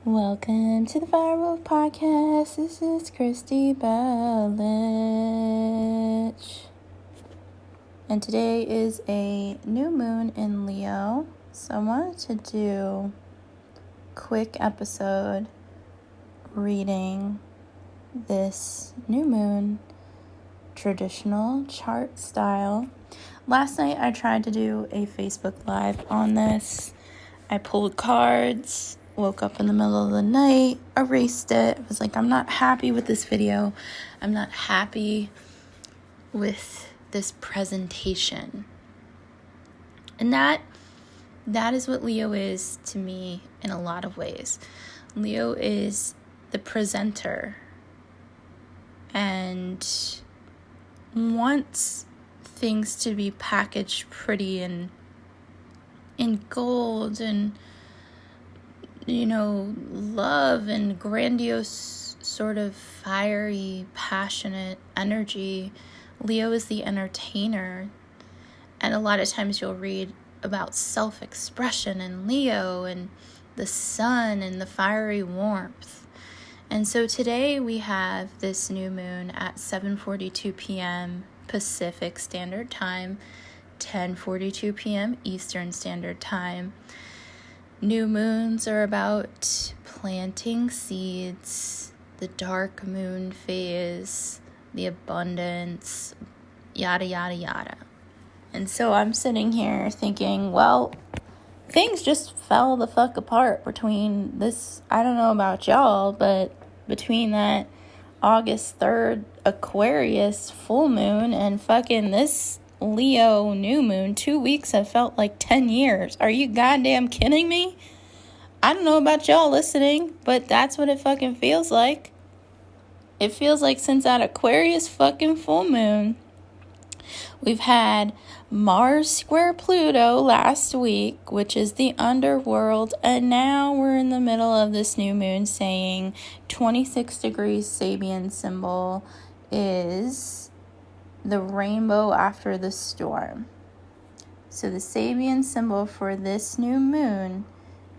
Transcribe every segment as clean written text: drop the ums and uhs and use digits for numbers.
Welcome to the Firewolf Podcast. This is Christy Bellich. And today is a new moon in Leo. So I wanted to do a quick episode reading this new moon traditional chart style. Last night I tried to do a Facebook Live on this. I pulled cards. Woke up in the middle of the night, erased it. I was like, I'm not happy with this video. I'm not happy with this presentation. And that is what Leo is to me in a lot of ways. Leo is the presenter and wants things to be packaged pretty and in gold and love and grandiose, sort of fiery, passionate energy. Leo is the entertainer. And a lot of times you'll read about self-expression in Leo and the sun and the fiery warmth. And so today we have this new moon at 7:42 p.m. Pacific Standard Time, 10:42 p.m. Eastern Standard Time. New moons are about planting seeds, the dark moon phase, the abundance, yada, yada, yada. And so I'm sitting here thinking, well, things just fell the fuck apart between this, I don't know about y'all, but between that August 3rd Aquarius full moon and fucking this Leo new moon, 2 weeks have felt like 10 years. Are you goddamn kidding me? I don't know about y'all listening, but that's what it fucking feels like. It feels like since that Aquarius fucking full moon, we've had Mars square Pluto last week, which is the underworld, and now we're in the middle of this new moon saying 26 degrees Sabian symbol is the rainbow after the storm. So the Sabian symbol for this new moon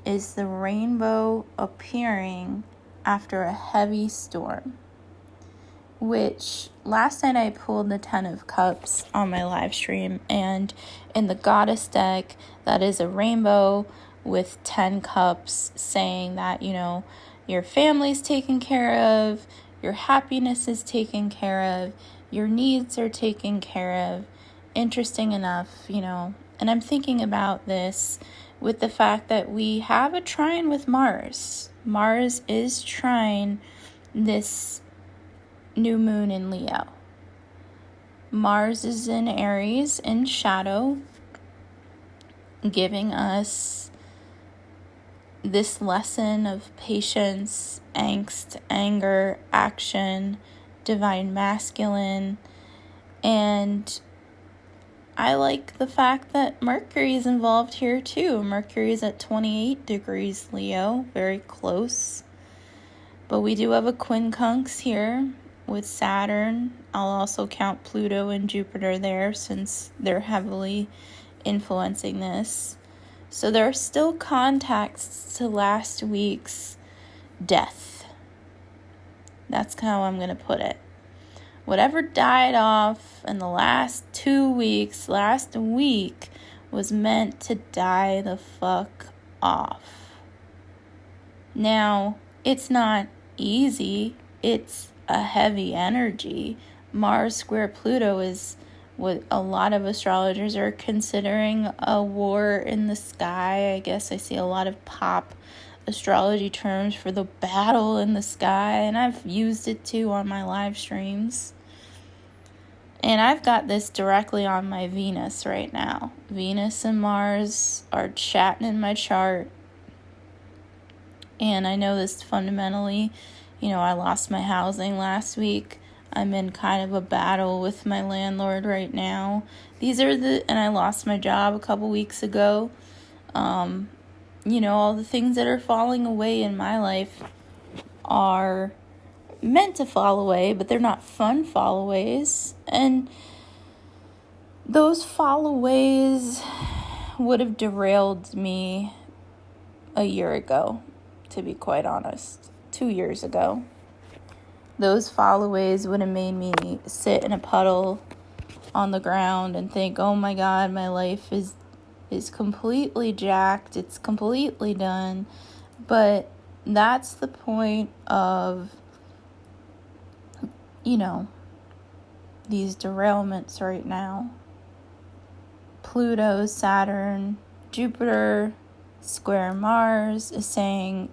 is the rainbow appearing after a heavy storm, which last night I pulled the 10 of Cups on my live stream, and in the goddess deck, that is a rainbow with 10 cups saying that, your family's taken care of, your happiness is taken care of, your needs are taken care of. Interesting enough, and I'm thinking about this with the fact that we have a trine with Mars. Mars is trine this new moon in Leo. Mars is in Aries in shadow, giving us this lesson of patience, angst, anger, action, divine masculine, and I like the fact that Mercury is involved here too. Mercury is at 28 degrees Leo, very close. But we do have a quincunx here with Saturn. I'll also count Pluto and Jupiter there since they're heavily influencing this. So there are still contacts to last week's death. That's how I'm going to put it. Whatever died off in the last 2 weeks, last week, was meant to die the fuck off. Now, it's not easy. It's a heavy energy. Mars square Pluto is what a lot of astrologers are considering a war in the sky. I guess I see a lot of pop astrology terms for the battle in the sky, and I've used it too on my live streams. And I've got this directly on my Venus right now. Venus and Mars are chatting in my chart. And I know this fundamentally, I lost my housing last week. I'm in kind of a battle with my landlord right now. And I lost my job a couple weeks ago. All the things that are falling away in my life are meant to fall away, but they're not fun fallaways. And those fallaways would have derailed me a year ago. to be quite honest. 2 years ago. Those followaways would have made me sit in a puddle on the ground and think, oh my God, my life is completely jacked. It's completely done. But that's the point of, these derailments right now. Pluto, Saturn, Jupiter, square Mars is saying,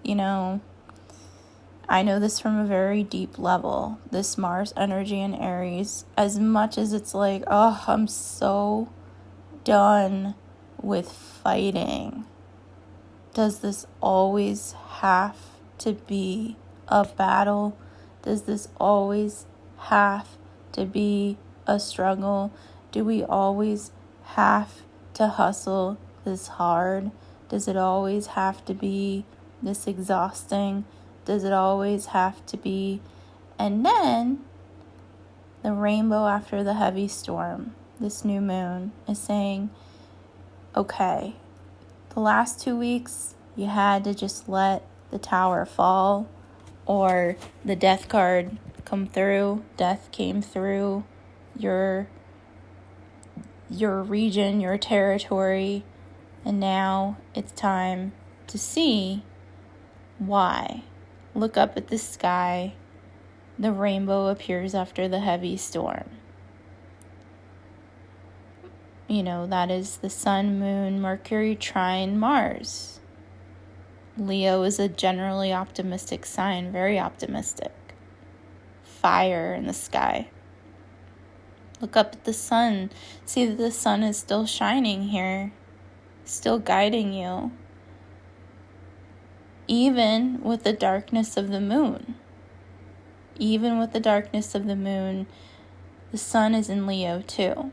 I know this from a very deep level. This Mars energy in Aries, as much as it's like, oh, I'm so done with fighting. Does this always have to be a battle? Does this always have to be a struggle? Do we always have to hustle this hard? Does it always have to be this exhausting? Does it always have to be? And then the rainbow after the heavy storm, this new moon, is saying, okay, the last 2 weeks you had to just let the tower fall, or the death card come through. Death came through your region, your territory, and now it's time to see why. Look up at the sky. The rainbow appears after the heavy storm. That is the sun, moon, Mercury trine Mars. Leo is a generally optimistic sign, very optimistic. Fire in the sky. Look up at the sun. See that the sun is still shining here, still guiding you. Even with the darkness of the moon. Even with the darkness of the moon, the sun is in Leo too.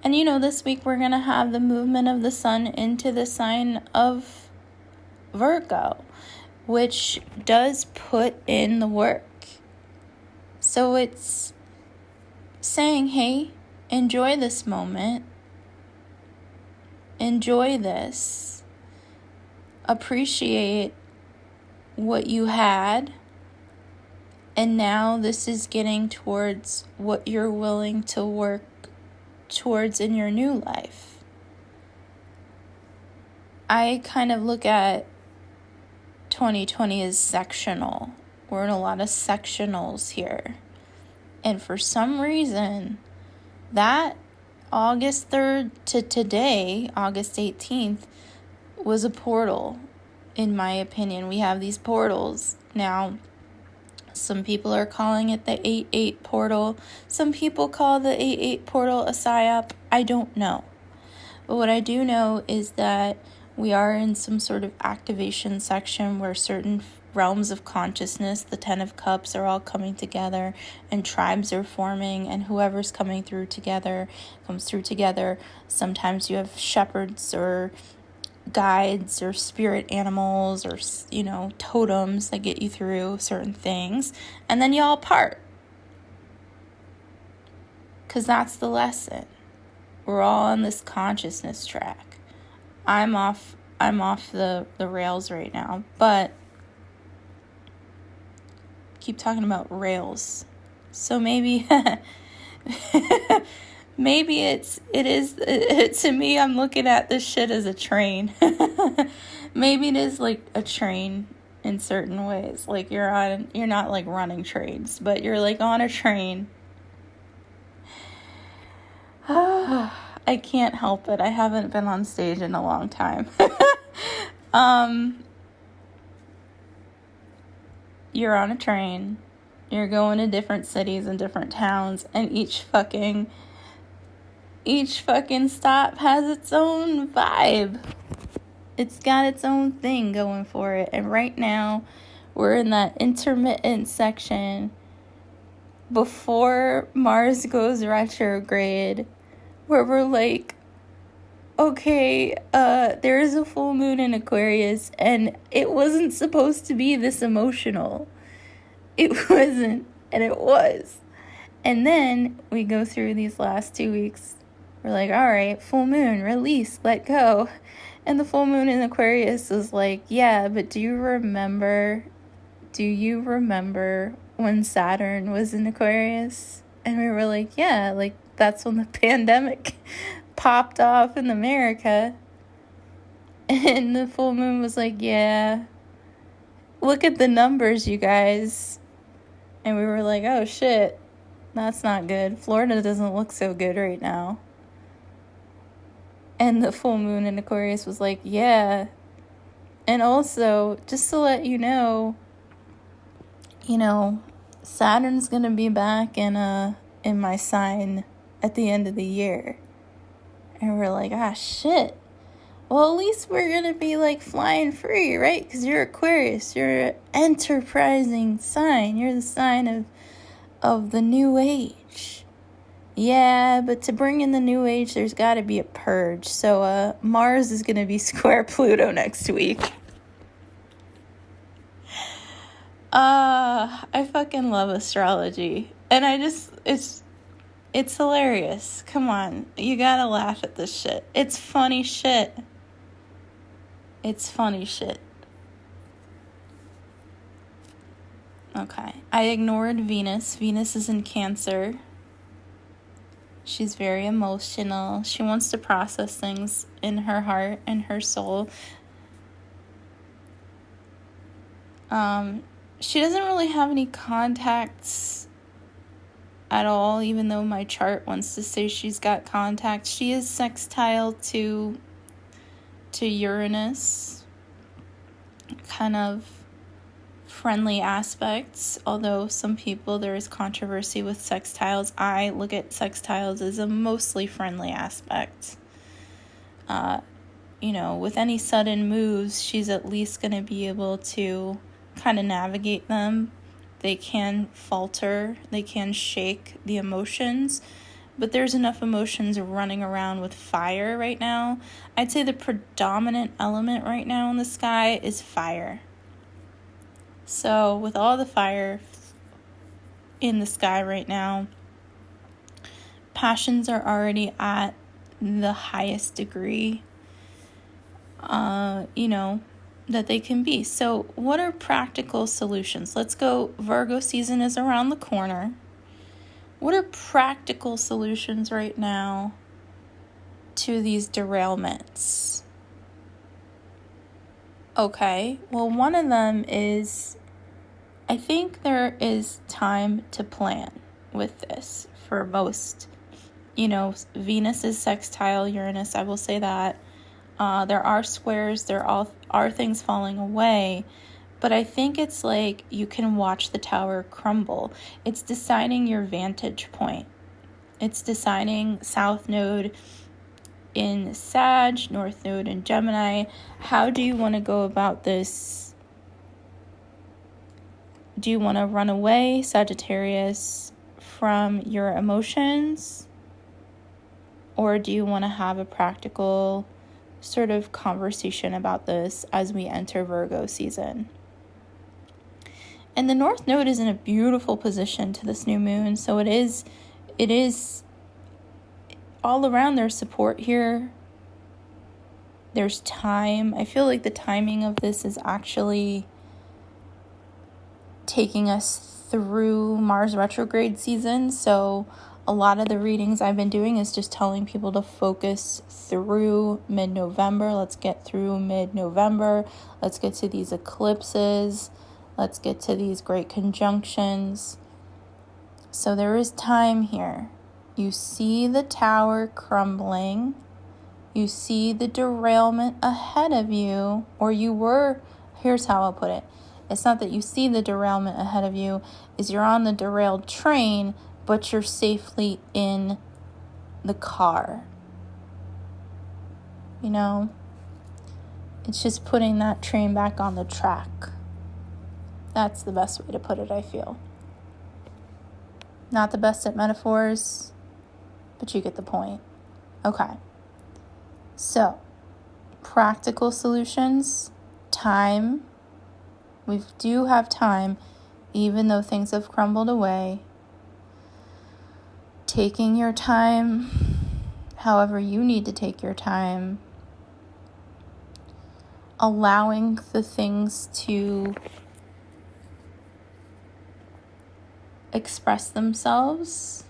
And this week we're going to have the movement of the sun into the sign of Virgo, which does put in the work. So it's saying, hey, enjoy this moment. Enjoy this. Appreciate what you had. And now this is getting towards what you're willing to work towards in your new life. I kind of look at 2020 as sectional. We're in a lot of sectionals here. And for some reason, that August 3rd to today, August 18th, was a portal, in my opinion. We have these portals. Now, some people are calling it the 8-8 portal. Some people call the 8-8 portal a psyop. I don't know. But what I do know is that we are in some sort of activation section where certain realms of consciousness, the 10 of Cups, are all coming together and tribes are forming, and whoever's coming through together comes through together. Sometimes you have shepherds or guides or spirit animals or, totems that get you through certain things. And then you all part. Because that's the lesson. We're all on this consciousness track. I'm off the rails right now, but keep talking about rails. So maybe maybe it is to me, I'm looking at this shit as a train. Maybe it is like a train in certain ways. Like you're not like running trains, but you're like on a train. I can't help it. I haven't been on stage in a long time. You're on a train. You're going to different cities and different towns, and each fucking stop has its own vibe. It's got its own thing going for it. And right now, we're in that intermittent section before Mars goes retrograde, where we're like, okay, there is a full moon in Aquarius, and it wasn't supposed to be this emotional. It wasn't, and it was. And then we go through these last 2 weeks. We're like, all right, full moon, release, let go. And the full moon in Aquarius was like, yeah, but do you remember when Saturn was in Aquarius? And we were like, yeah, like that's when the pandemic popped off in America. And the full moon was like, yeah, look at the numbers, you guys. And we were like, oh shit, that's not good. Florida doesn't look so good right now. And the full moon in Aquarius was like, yeah. And also, just to let you know, Saturn's going to be back in my sign at the end of the year. And we're like, ah, shit. Well, at least we're going to be like flying free, right? Because you're Aquarius. You're an enterprising sign. You're the sign of the new age. Yeah, but to bring in the new age, there's got to be a purge. So Mars is going to be square Pluto next week. I fucking love astrology. And it's hilarious. Come on. You gotta laugh at this shit. It's funny shit. Okay. I ignored Venus. Venus is in Cancer. She's very emotional. She wants to process things in her heart and her soul. She doesn't really have any contacts at all, even though my chart wants to say she's got contacts. She is sextile to Uranus. Kind of friendly aspects, although some people, there is controversy with sextiles. I look at sextiles as a mostly friendly aspect. With any sudden moves, she's at least going to be able to kind of navigate them. They can falter, they can shake the emotions, but there's enough emotions running around with fire right now. I'd say the predominant element right now in the sky is fire. So with all the fire in the sky right now, passions are already at the highest degree, that they can be. So what are practical solutions? Let's go. Virgo season is around the corner. What are practical solutions right now to these derailments? Okay, well, one of them is, I think there is time to plan with this for most. Venus is sextile Uranus, I will say that. There are squares, there are things falling away, but I think it's like you can watch the tower crumble. It's deciding your vantage point. It's deciding South Node in Sag, North Node in Gemini. How do you want to go about this? Do you want to run away, Sagittarius, from your emotions? Or do you want to have a practical sort of conversation about this as we enter Virgo season? And the North Node is in a beautiful position to this new moon, so it is all around. There's support here. There's time. I feel like the timing of this is actually taking us through Mars retrograde season. So a lot of the readings I've been doing is just telling people to focus through mid-November. Let's get through mid-November. Let's get to these eclipses. Let's get to these great conjunctions. So there is time here. You see the tower crumbling. You see the derailment ahead of you. Or you were, here's how I'll put it. It's not that you see the derailment ahead of you, is you're on the derailed train, but you're safely in the car. It's just putting that train back on the track. That's the best way to put it, I feel. Not the best at metaphors, but you get the point. Okay. So, practical solutions, time. We do have time, even though things have crumbled away. Taking your time, however you need to take your time. allowing the things to express themselves.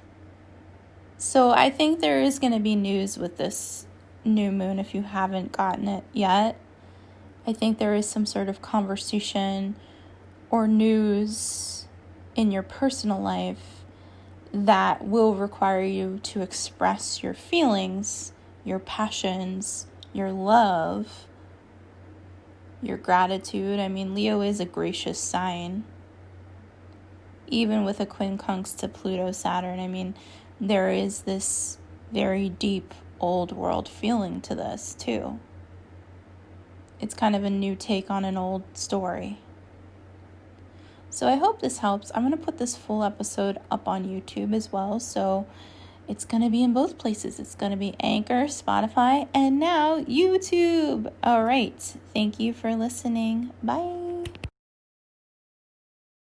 So I think there is going to be news with this new moon if you haven't gotten it yet. I think there is some sort of conversation or news in your personal life that will require you to express your feelings, your passions, your love, your gratitude. I mean, Leo is a gracious sign. Even with a quincunx to Pluto, Saturn, I mean, there is this very deep old world feeling to this too. It's kind of a new take on an old story. So I hope this helps. I'm going to put this full episode up on YouTube as well. So it's going to be in both places. It's going to be Anchor, Spotify, and now YouTube. All right. Thank you for listening. Bye.